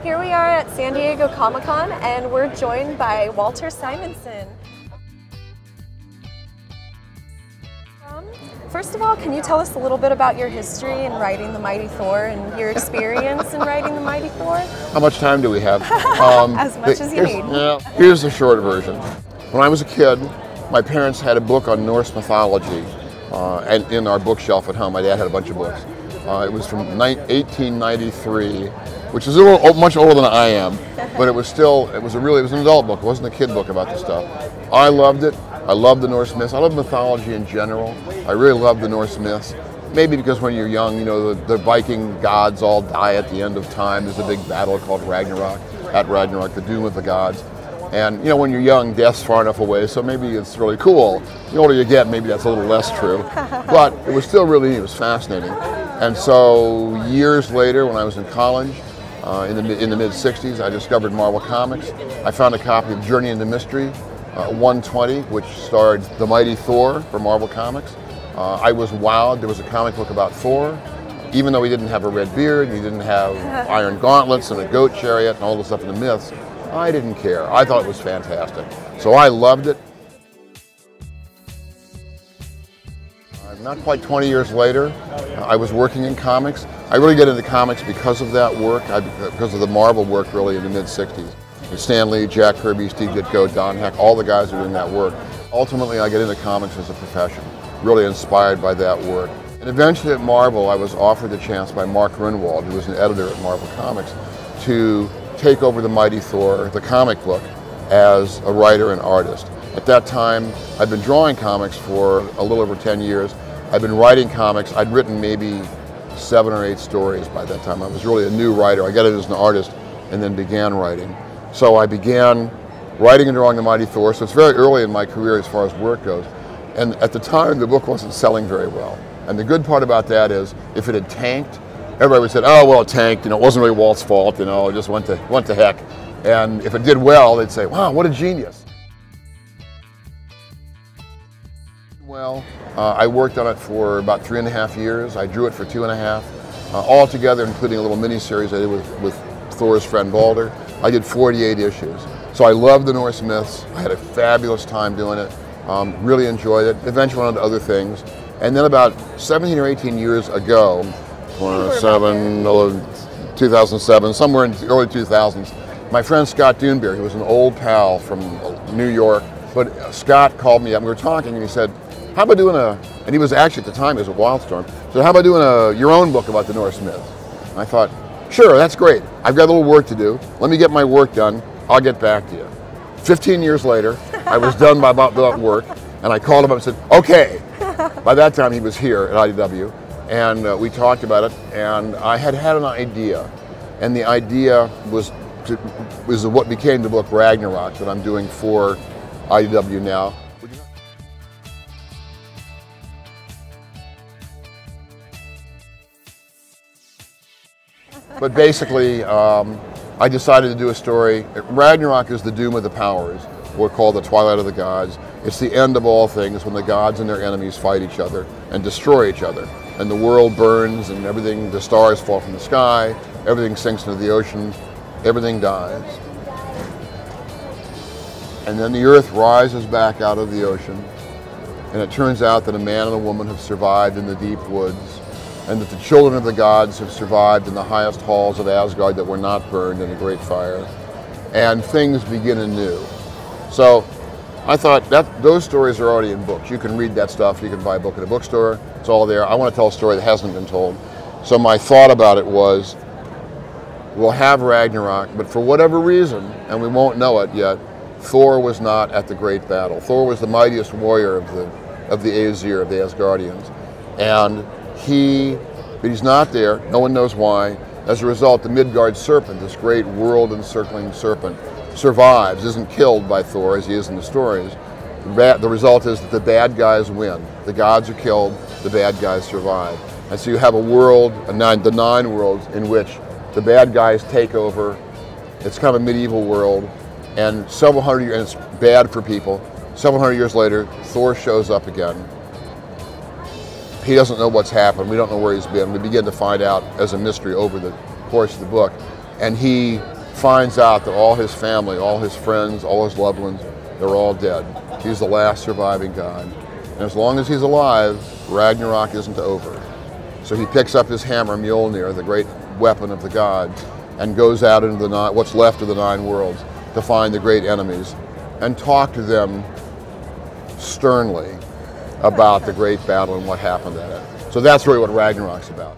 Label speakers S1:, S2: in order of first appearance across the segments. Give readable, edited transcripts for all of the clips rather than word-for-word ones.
S1: Here we are at San Diego Comic-Con and we're joined by Walter Simonson. First of all, can you tell us a little bit about your history in writing the Mighty Thor and your experience in writing the Mighty Thor?
S2: How much time do we have?
S1: As much as you need.
S2: Yeah, here's the short version. When I was a kid, my parents had a book on Norse mythology and in our bookshelf at home. My dad had a bunch of books. It was from 1893, which is much older than I am, but it was an adult book. It wasn't a kid book about this stuff. I loved it. I love the Norse myths. I love mythology in general. I really love the Norse myths. Maybe because when you're young, you know, the Viking gods all die at the end of time. There's a big battle called Ragnarok, the doom of the gods. And, you know, when you're young, death's far enough away, so maybe it's really cool. The older you get, maybe that's a little less true. But it was still really neat. It was fascinating. And so years later, when I was in college, in the mid-60s, I discovered Marvel Comics. I found a copy of Journey into Mystery, 120, which starred the Mighty Thor for Marvel Comics. I was wowed. There was a comic book about Thor. Even though he didn't have a red beard, he didn't have iron gauntlets and a goat chariot and all the stuff in the myths, I didn't care. I thought it was fantastic. So I loved it. Not quite 20 years later, I was working in comics. I really get into comics because of that work, because of the Marvel work really in the mid-60s. Stan Lee, Jack Kirby, Steve Ditko, Don Heck, all the guys who are doing that work. Ultimately, I get into comics as a profession, really inspired by that work. And eventually at Marvel, I was offered the chance by Mark Gruenwald, who was an editor at Marvel Comics, to take over the Mighty Thor, the comic book, as a writer and artist. At that time, I'd been drawing comics for a little over 10 years. I'd been writing comics. I'd written maybe 7 or 8 stories by that time. I was really a new writer. I got in as an artist and then began writing. So I began writing and drawing the Mighty Thor. So it's very early in my career as far as work goes. And at the time, the book wasn't selling very well. And the good part about that is, if it had tanked, everybody would say, oh, well, it tanked, you know, it wasn't really Walt's fault, you know, it just went to heck. And if it did well, they'd say, wow, what a genius. Well, I worked on it for about 3.5 years. I drew it for 2.5. All together, including a little mini-series I did with Thor's friend Balder. I did 48 issues. So I loved the Norse myths. I had a fabulous time doing it. Really enjoyed it. Eventually went on to other things. And then about 17 or 18 years ago, 2007, somewhere in the early 2000s, my friend Scott Dunbier, who was an old pal from New York, but Scott called me up and we were talking and he said, how about doing and he was actually at the time, he was at Wildstorm, so how about doing your own book about the Norse myths? And I thought, sure, that's great. I've got a little work to do. Let me get my work done. I'll get back to you. 15 years later, I was done by about that work, and I called him up and said, okay. By that time, he was here at IDW, and we talked about it, and I had an idea, and the idea was what became the book Ragnarök that I'm doing for IDW now. But basically, I decided to do a story. Ragnarök is the doom of the powers, or called the Twilight of the Gods. It's the end of all things when the gods and their enemies fight each other and destroy each other. And the world burns and everything, the stars fall from the sky, everything sinks into the ocean, everything dies. And then the earth rises back out of the ocean, and it turns out that a man and a woman have survived in the deep woods, and that the children of the gods have survived in the highest halls of Asgard that were not burned in a great fire, and things begin anew. So I thought those stories are already in books. You can read that stuff, you can buy a book at a bookstore, it's all there. I want to tell a story that hasn't been told. So my thought about it was, we'll have Ragnarök, but for whatever reason, and we won't know it yet, Thor was not at the great battle. Thor was the mightiest warrior of the Aesir, of the Asgardians. And but he's not there, no one knows why. As a result, the Midgard Serpent, this great world-encircling serpent, survives, isn't killed by Thor as he is in the stories. The result is that the bad guys win. The gods are killed, the bad guys survive. And so you have a world, the 9 worlds, in which the bad guys take over. It's kind of a medieval world, and several hundred years, and it's bad for people. Several hundred years later, Thor shows up again. He doesn't know what's happened. We don't know where he's been. We begin to find out as a mystery over the course of the book. and he finds out that all his family, all his friends, all his loved ones, they're all dead. He's the last surviving god. And as long as he's alive, Ragnarok isn't over. So he picks up his hammer, Mjolnir, the great weapon of the gods, and goes out into what's left of the 9 worlds to find the great enemies and talk to them sternly about the great battle and what happened at it. So that's really what Ragnarok's about.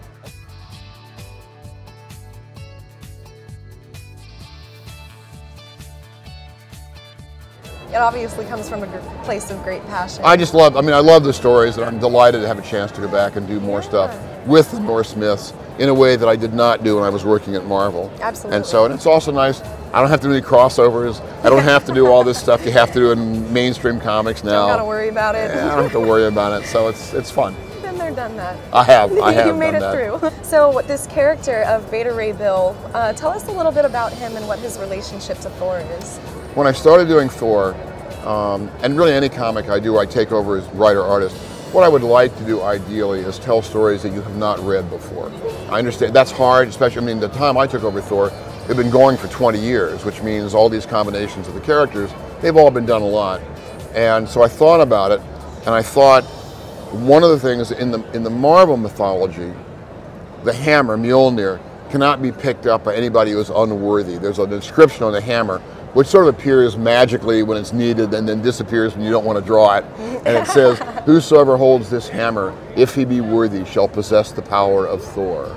S1: It obviously comes from a place of great passion.
S2: I love the stories, and I'm delighted to have a chance to go back and do more stuff with the Norse myths in a way that I did not do when I was working at Marvel.
S1: Absolutely.
S2: And it's also nice, I don't have to do any crossovers, I don't have to do all this stuff you have to do in mainstream comics now.
S1: Don't gotta worry about it.
S2: Yeah, I don't have to worry about it, so it's fun.
S1: Been there, done that.
S2: I have
S1: You made
S2: done
S1: it
S2: that.
S1: through. So this character of Beta Ray Bill, tell us a little bit about him and what his relationship to Thor is.
S2: When I started doing Thor, and really any comic I do, I take over as writer-artist. What I would like to do ideally is tell stories that you have not read before. I understand that's hard, especially, the time I took over Thor, it had been going for 20 years, which means all these combinations of the characters, they've all been done a lot. And so I thought about it, and I thought one of the things in the Marvel mythology, the hammer, Mjolnir, cannot be picked up by anybody who is unworthy. There's an inscription on the hammer which sort of appears magically when it's needed and then disappears when you don't want to draw it. And it says, "Whosoever holds this hammer, if he be worthy, shall possess the power of Thor."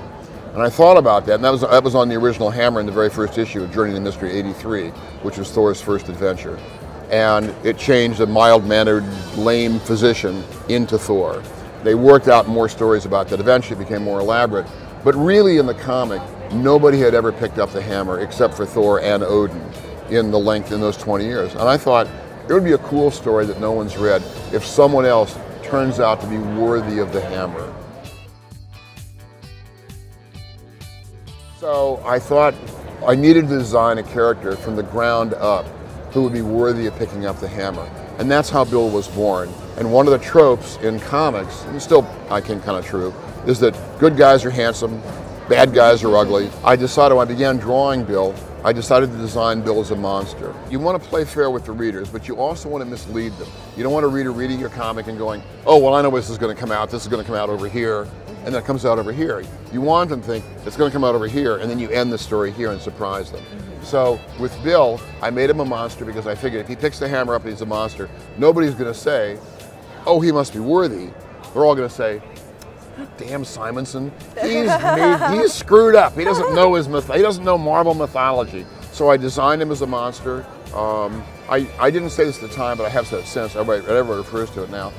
S2: And I thought about that, and that was on the original hammer in the very first issue of Journey to Mystery 83, which was Thor's first adventure. And it changed a mild-mannered, lame physician into Thor. They worked out more stories about that. Eventually it became more elaborate. But really in the comic, nobody had ever picked up the hammer except for Thor and Odin in those 20 years. And I thought it would be a cool story that no one's read if someone else turns out to be worthy of the hammer. So I thought I needed to design a character from the ground up who would be worthy of picking up the hammer. And that's how Bill was born. And one of the tropes in comics, and still I think kind of true, is that good guys are handsome, bad guys are ugly. I decided when I began drawing Bill, I decided to design Bill as a monster. You want to play fair with the readers, but you also want to mislead them. You don't want a reader reading your comic and going, "Oh, well, I know this is going to come out. This is going to come out over here," and then it comes out over here. You want them to think it's going to come out over here, and then you end the story here and surprise them. So with Bill, I made him a monster because I figured if he picks the hammer up and he's a monster, nobody's going to say, "Oh, he must be worthy." They're all going to say, "Damn Simonson, he's screwed up. He doesn't know he doesn't know Marvel mythology." So I designed him as a monster. I didn't say this at the time, but I have said it since. Everybody refers to it now.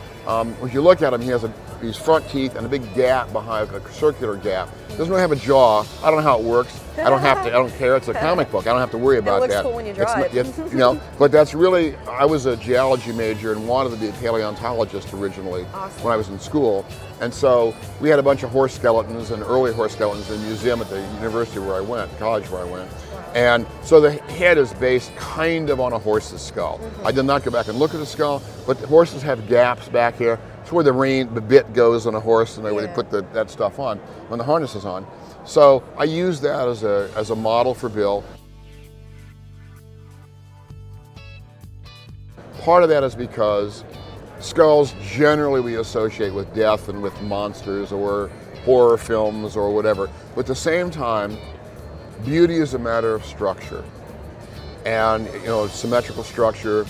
S2: If you look at him, he has these front teeth and a big gap behind, a circular gap. Doesn't really have a jaw. I don't know how it works. I don't care. It's a comic book. I don't have to worry about that.
S1: It looks cool when you draw it.
S2: But that's really, I was a geology major and wanted to be a paleontologist originally when I was in school. And so we had a bunch of horse skeletons and early horse skeletons in a museum at the university where I went, college where I went. And so the head is based kind of on a horse's skull. I did not go back and look at the skull, but the horses have gaps back here. It's where the bit goes on a horse and where they put that stuff on, when the harness is on. So I used that as a model for Bill. Part of that is because skulls generally we associate with death and with monsters or horror films or whatever. But at the same time, beauty is a matter of structure, and symmetrical structure,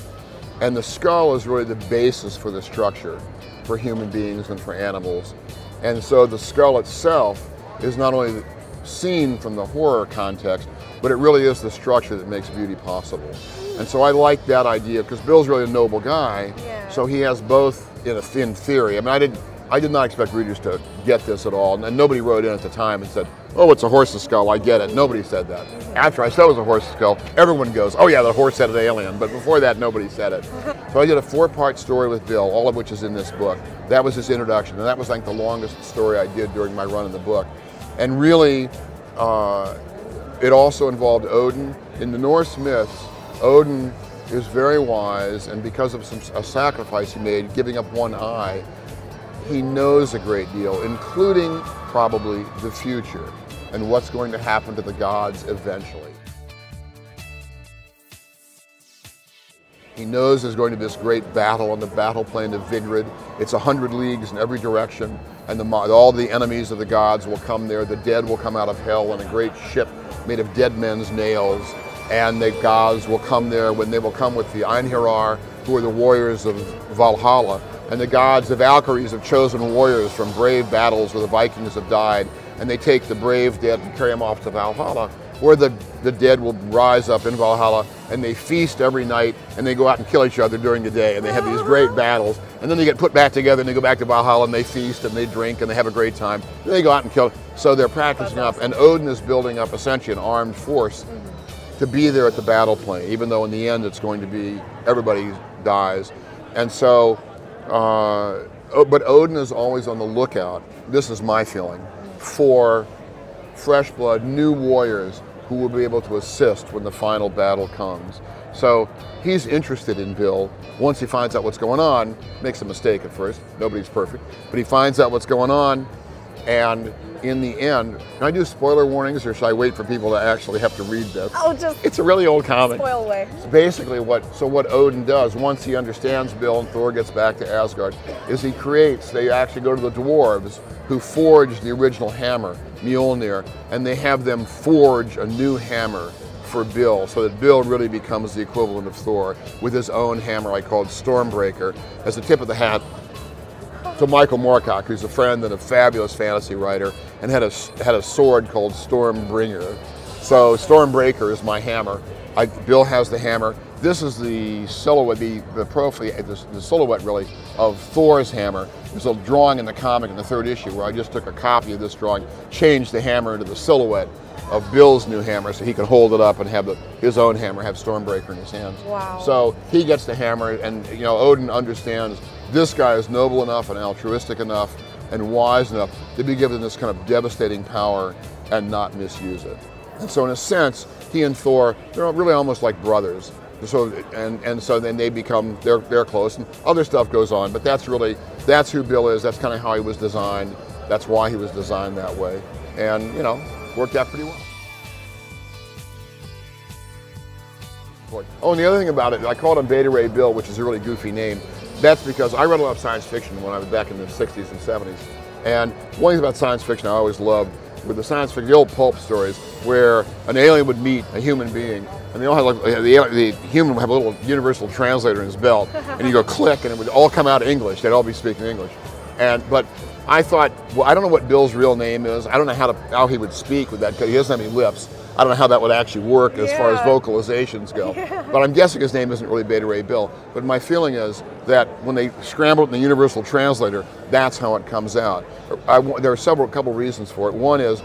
S2: and the skull is really the basis for the structure for human beings and for animals. And so the skull itself is not only seen from the horror context, but it really is the structure that makes beauty possible. And so I like that idea because Bill's really a noble guy, so he has both in theory. I mean, I did not expect readers to get this at all, and nobody wrote in at the time and said, "Oh, it's a horse's skull, I get it." Nobody said that. After I said it was a horse's skull, everyone goes, "Oh yeah, the horse had an alien," but before that, nobody said it. So I did a 4-part story with Bill, all of which is in this book. That was his introduction, and that was like the longest story I did during my run in the book. And really, it also involved Odin. In the Norse myths, Odin is very wise, and because of a sacrifice he made, giving up one eye, he knows a great deal, including probably the future. and what's going to happen to the gods eventually. He knows there's going to be this great battle on the battle plain of Vigrid. It's 100 leagues in every direction, and all the enemies of the gods will come there. The dead will come out of hell in a great ship made of dead men's nails, and the gods will come there when they will come with the Einherjar, who are the warriors of Valhalla. And the gods, the Valkyries, have chosen warriors from brave battles where the Vikings have died, and they take the brave dead and carry them off to Valhalla, where the dead will rise up in Valhalla, and they feast every night, and they go out and kill each other during the day, and they have these great battles, and then they get put back together, and they go back to Valhalla, and they feast, and they drink, and they have a great time. Then they go out and kill. So they're practicing up, and Odin is building up essentially an armed force to be there at the battle plane, even though in the end it's going to be everybody dies. And so, but Odin is always on the lookout, this is my feeling, for fresh blood, new warriors who will be able to assist when the final battle comes. So he's interested in Bill. Once he finds out what's going on, makes a mistake at first, nobody's perfect, but he finds out what's going on, and in the end, can I do spoiler warnings, or should I wait for people to actually have to read this?
S1: Oh,
S2: it's a really old comic.
S1: Spoil away.
S2: It's basically what Odin does, once he understands Bill and Thor gets back to Asgard, is they actually go to the dwarves who forged the original hammer, Mjolnir, and they have them forge a new hammer for Bill, so that Bill really becomes the equivalent of Thor with his own hammer I called Stormbreaker, as a tip of the hat to Michael Moorcock, who's a friend and a fabulous fantasy writer, and had a sword called Stormbringer. So Stormbreaker is my hammer. Bill has the hammer. This is the silhouette, the silhouette really of Thor's hammer. There's a drawing in the comic in the 3rd issue where I just took a copy of this drawing, changed the hammer into the silhouette of Bill's new hammer so he can hold it up and have his own hammer, have Stormbreaker in his hands.
S1: Wow.
S2: So he gets the hammer, and Odin understands this guy is noble enough and altruistic enough and wise enough to be given this kind of devastating power and not misuse it. And so in a sense, he and Thor, they're really almost like brothers. So so then they become, they're close, and other stuff goes on, but that's who Bill is. That's kind of how he was designed. That's why he was designed that way. And worked out pretty well. Oh, and the other thing about it, I called him Beta Ray Bill, which is a really goofy name. That's because I read a lot of science fiction when I was back in the 60s and 70s. And one thing about science fiction I always loved were the old pulp stories where an alien would meet a human being, and they all had the human would have a little universal translator in his belt, and you go click, and it would all come out English. They'd all be speaking English. But I thought, well, I don't know what Bill's real name is. I don't know how he would speak with that, because he doesn't have any lips. I don't know how that would actually work as far as vocalizations go. But I'm guessing his name isn't really Beta Ray Bill. But my feeling is that when they scrambled in the universal translator, that's how it comes out. There are a couple reasons for it. One is,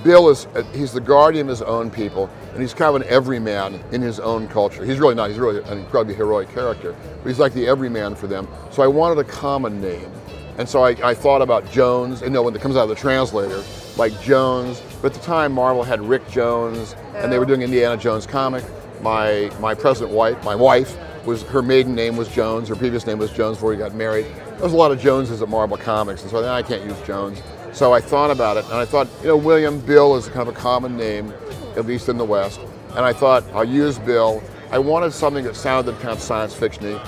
S2: Bill he's the guardian of his own people, and he's kind of an everyman in his own culture. He's really not, he's really an incredibly heroic character, but he's like the everyman for them. So I wanted a common name. And so I thought about Jones, and when it comes out of the translator, like Jones. But at the time, Marvel had Rick Jones, and they were doing Indiana Jones comic. My present wife, her maiden name was Jones. Her previous name was Jones before he got married. There was a lot of Joneses at Marvel Comics, and so I thought, I can't use Jones. So I thought about it, and I thought, William, Bill is kind of a common name, at least in the West. And I thought, I'll use Bill. I wanted something that sounded kind of science fiction-y.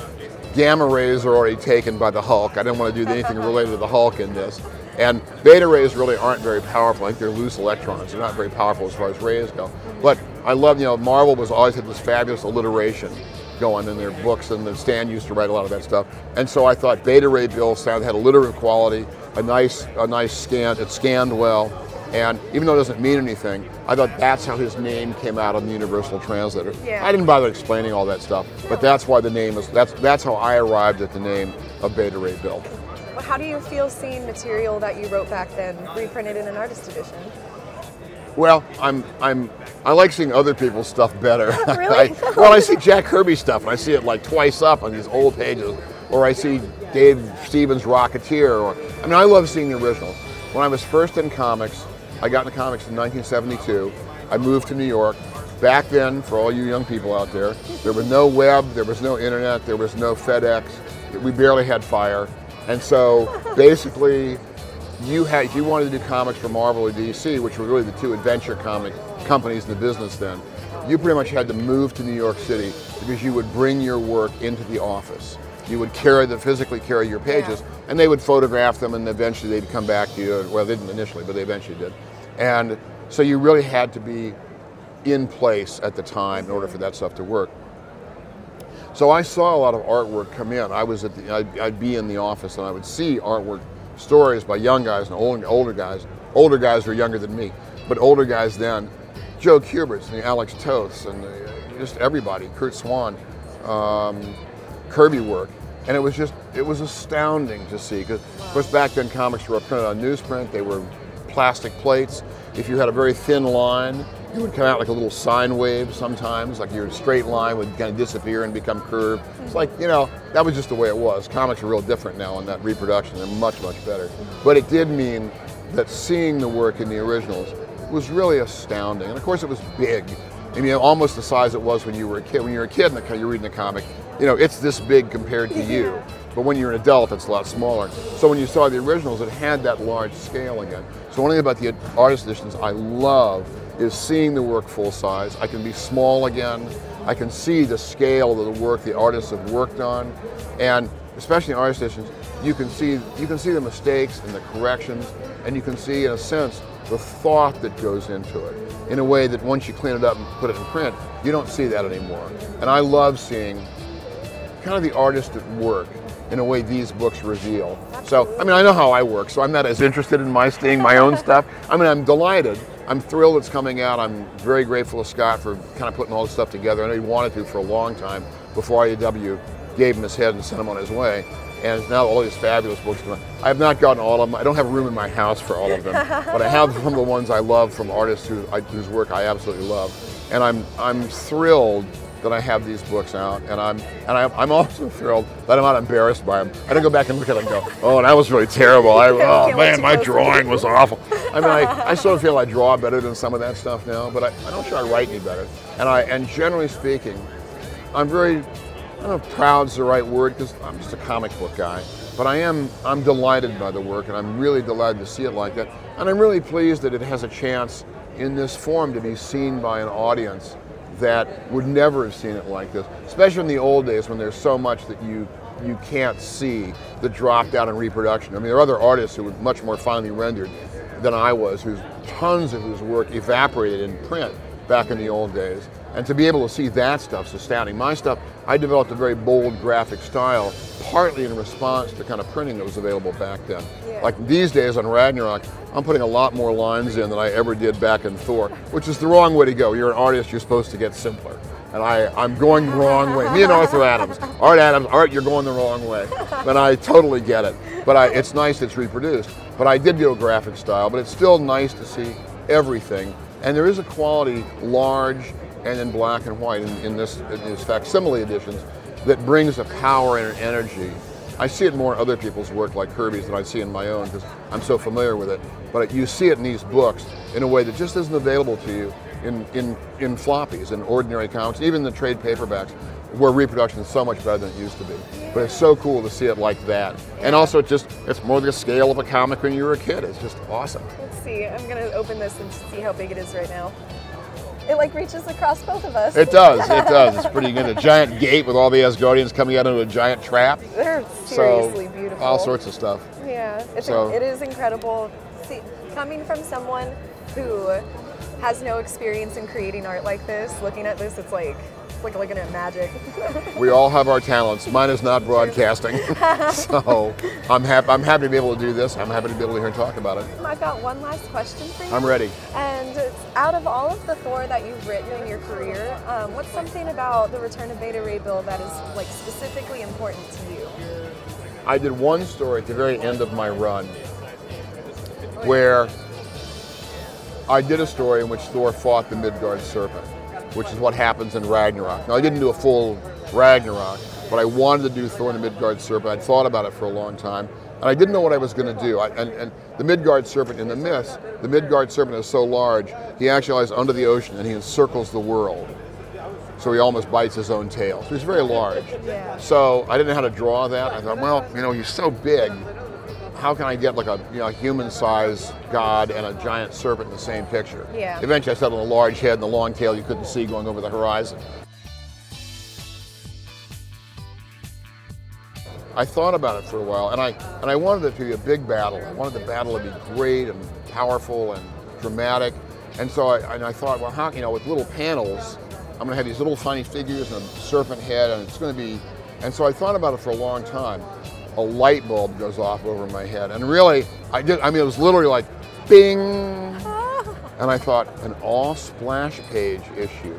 S2: Gamma rays are already taken by the Hulk. I didn't want to do anything related to the Hulk in this. And beta rays really aren't very powerful. I think they're loose electrons. They're not very powerful as far as rays go. But I love, Marvel always had this fabulous alliteration going in their books, and Stan used to write a lot of that stuff. And so I thought Beta Ray Bill had alliterative quality, a nice scan. It scanned well. And even though it doesn't mean anything, I thought that's how his name came out on the Universal Translator.
S1: Yeah.
S2: I didn't bother explaining all that stuff, but that's why the name is, that's how I arrived at the name of Beta Ray Bill.
S1: Well, how do you feel seeing material that you wrote back then reprinted in an artist edition?
S2: Well, I like seeing other people's stuff better.
S1: Really?
S2: I see Jack Kirby stuff, and I see it like twice up on these old pages, or I see Dave Stevens' Rocketeer, I love seeing the originals. When I was first in comics, I got into comics in 1972. I moved to New York. Back then, for all you young people out there was no web, there was no internet, there was no FedEx. We barely had fire. And so basically, if you wanted to do comics for Marvel or DC, which were really the two adventure comic companies in the business then, you pretty much had to move to New York City because you would bring your work into the office. You would physically carry your pages, and they would photograph them, and eventually they'd come back to you. Well, they didn't initially, but they eventually did. And so you really had to be in place at the time in order for that stuff to work. So I saw a lot of artwork come in. I'd be in the office, and I would see artwork, stories by young guys and older guys. Older guys were younger than me, but older guys then. Joe Kuberts and Alex Toths and just everybody, Kurt Swan, Kirby work. And it was astounding to see, because of course back then comics were printed on newsprint, they were plastic plates. If you had a very thin line, it would come out like a little sine wave sometimes, like your straight line would kind of disappear and become curved. It's like, that was just the way it was. Comics are real different now in that reproduction, they're much, much better. But it did mean that seeing the work in the originals was really astounding. And of course it was big. I mean, almost the size it was when you were a kid. When you're a kid and you're reading a comic, it's this big compared to you. But when you're an adult, it's a lot smaller. So when you saw the originals, it had that large scale again. So one thing about the artist editions I love is seeing the work full size. I can be small again. I can see the scale of the work the artists have worked on. And especially in artist editions, you can see the mistakes and the corrections, and you can see, in a sense, the thought that goes into it in a way that once you clean it up and put it in print, you don't see that anymore. And I love seeing kind of the artist at work in a way these books reveal. So, I mean, I know how I work, so I'm not as interested in seeing my own stuff. I mean, I'm delighted. I'm thrilled it's coming out. I'm very grateful to Scott for kind of putting all this stuff together. I know he wanted to for a long time before IDW gave him his head and sent him on his way. And now all these fabulous books come out. I have not gotten all of them. I don't have room in my house for all of them, but I have some of the ones I love from artists whose work I absolutely love. And I'm thrilled that I have these books out, and I'm also thrilled that I'm not embarrassed by them. I don't go back and look at them and go, oh, that was really terrible. Oh man, my drawing was awful. I mean, I sort of feel I draw better than some of that stuff now, but I don't sure I write any better. And generally speaking, I'm very, I don't know if proud's the right word, because I'm just a comic book guy, but I'm delighted by the work, and I'm really delighted to see it like that. And I'm really pleased that it has a chance in this form to be seen by an audience that would never have seen it like this, especially in the old days when there's so much that you can't see that dropped out in reproduction. I mean, there are other artists who were much more finely rendered than I was, tons of whose work evaporated in print back in the old days. And to be able to see that stuff's astounding. My stuff, I developed a very bold graphic style, partly in response to kind of printing that was available back then. Yeah. Like these days on Ragnarök, I'm putting a lot more lines in than I ever did back in Thor, which is the wrong way to go. You're an artist, you're supposed to get simpler. And I'm going the wrong way. Me and Arthur Adams. Art, you're going the wrong way. But I totally get it. But it's nice it's reproduced. But I did do a graphic style, but it's still nice to see everything. And there is a quality, large and in black and white in these facsimile editions, that brings a power and an energy. I see it more in other people's work, like Kirby's, than I see in my own, because I'm so familiar with it. But you see it in these books in a way that just isn't available to you in floppies, in ordinary comics, even the trade paperbacks, where reproduction is so much better than it used to be. But it's so cool to see it like that. And also it's more the scale of a comic when you were a kid. It's just awesome.
S1: Let's see, I'm gonna open this and see how big it is right now. It like reaches across both of us.
S2: It does, it does. It's pretty good. A giant gate with all the Asgardians coming out into a giant trap.
S1: They're seriously beautiful.
S2: All sorts of stuff.
S1: Yeah, it is incredible. See, coming from someone who has no experience in creating art like this, looking at this, it's like looking at magic.
S2: We all have our talents. Mine is not broadcasting. So I'm happy to be able to do this. I'm happy to be able to hear and talk about it.
S1: I've got one last question for you.
S2: I'm ready.
S1: And out of all of the Thor that you've written in your career, what's something about the Return of Beta Ray Bill that is like specifically important to you?
S2: I did one story at the very end of my run where I did a story in which Thor fought the Midgard Serpent, which is what happens in Ragnarök. Now, I didn't do a full Ragnarök, but I wanted to do Thor and the Midgard Serpent. I'd thought about it for a long time, and I didn't know what I was going to do. And the Midgard Serpent, in the myths, the Midgard Serpent is so large, he actually lies under the ocean and he encircles the world. So he almost bites his own tail. So he's very large.
S1: Yeah.
S2: So I didn't know how to draw that. I thought, well, he's so big. how can I get like a human-sized god and a giant serpent in the same picture?
S1: Yeah.
S2: Eventually I settled on a large head and the long tail you couldn't see going over the horizon. I thought about it for a while, and I wanted it to be a big battle. I wanted the battle to be great and powerful and dramatic. And so I thought, well, how, with little panels, I'm going to have these little tiny figures and a serpent head, and it's going to be. And so I thought about it for a long time. A light bulb goes off over my head, and really, it was literally like, bing. And I thought, an all splash page issue.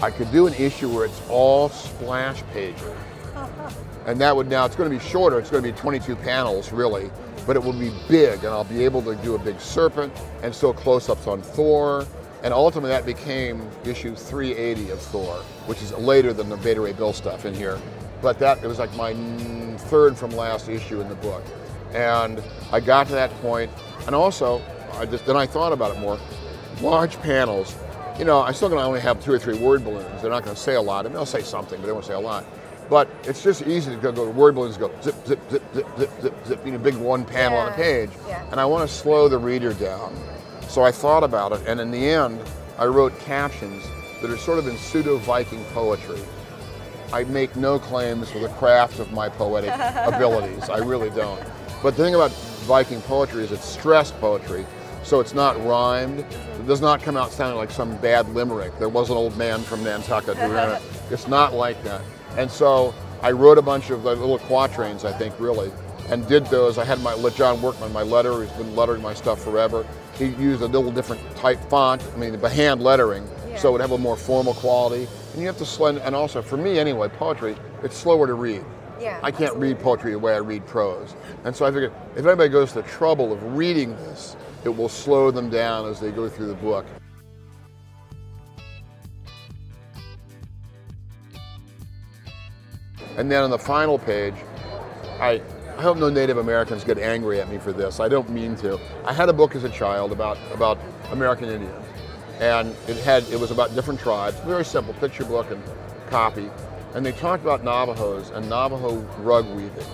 S2: I could do an issue where it's all splash pages. And that would it's going to be shorter, it's going to be 22 panels really, but it will be big, and I'll be able to do a big serpent and still close-ups on Thor. And ultimately that became issue 380 of Thor, which is later than the Beta Ray Bill stuff in here. But it was like my third from last issue in the book. And I got to that point, and also, then I thought about it more. Large panels, I'm still going to only have 2 or 3 word balloons. They're not going to say a lot. I mean, they'll say something, but they won't say a lot. But it's just easy to go to word balloons, go zip, zip, zip, zip, zip, zip, zip, big one panel on a page. Yeah. And I want to slow the reader down. So I thought about it, and in the end, I wrote captions that are sort of in pseudo-Viking poetry. I make no claims for the craft of my poetic abilities. I really don't. But the thing about Viking poetry is it's stressed poetry, so it's not rhymed. It does not come out sounding like some bad limerick. There was an old man from Nantucket who ran it. It's not like that. And so I wrote a bunch of little quatrains, I think, really, and did those. I had John Workman, my letterer, who's been lettering my stuff forever. He used a little different type font, the hand lettering, so it would have a more formal quality. And you have to and also, for me anyway, poetry, it's slower to read.
S1: Yeah,
S2: I can't read poetry the way I read prose. And so I figured, if anybody goes to the trouble of reading this, it will slow them down as they go through the book. And then on the final page, I hope no Native Americans get angry at me for this. I don't mean to. I had a book as a child about American Indians, and it was about different tribes. Very simple picture book and copy, and they talked about Navajos and Navajo rug weaving.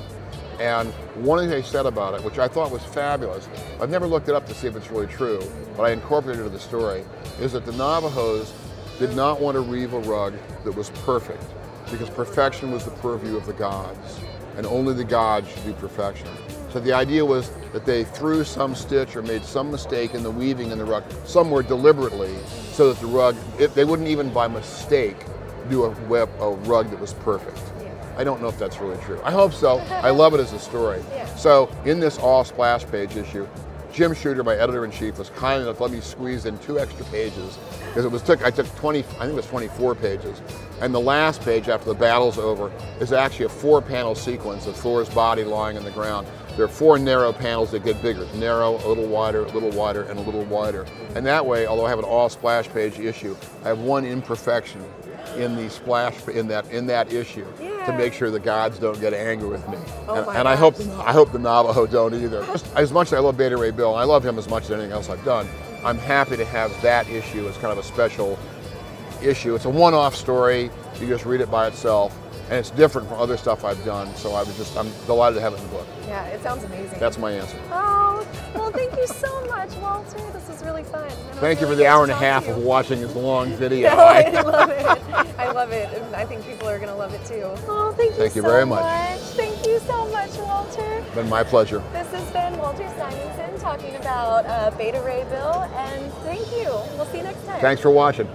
S2: And one thing they said about it, which I thought was fabulous, I've never looked it up to see if it's really true, but I incorporated it into the story, is that the Navajos did not want to weave a rug that was perfect, because perfection was the purview of the gods, and only the gods should do perfection. So the idea was that they threw some stitch or made some mistake in the weaving in the rug, somewhere deliberately, so that the rug, they wouldn't even by mistake do a rug that was perfect. Yeah. I don't know if that's really true. I hope so. I love it as a story. Yeah. So in this all splash page issue, Jim Shooter, my editor-in-chief, was kind enough to let me squeeze in 2 extra pages, because I took 20, I think it was 24 pages. And the last page, after the battle's over, is actually a 4-panel sequence of Thor's body lying on the ground. There are 4 narrow panels that get bigger. Narrow, a little wider, and a little wider. And that way, although I have an all splash page issue, I have one imperfection in the splash in that issue to make sure the gods don't get angry with me. And I hope the Navajo don't either. As much as I love Beta Ray Bill, and I love him as much as anything else I've done, I'm happy to have that issue as kind of a special issue. It's a one-off story. You just read it by itself, and it's different from other stuff I've done. So I'm delighted to have it in the book.
S1: Yeah, it sounds amazing.
S2: That's my answer.
S1: Oh, well, thank you so much, Walter. This was really fun.
S2: Thank you for the hour and a half of watching this long video.
S1: No, I love it. I love it, and I think people are going to love it too. Oh, thank you so
S2: very much.
S1: Thank you so much, Walter.
S2: It's been my pleasure.
S1: This has been Walter Simonson talking about Beta Ray Bill, and thank you. We'll see you next time.
S2: Thanks for watching.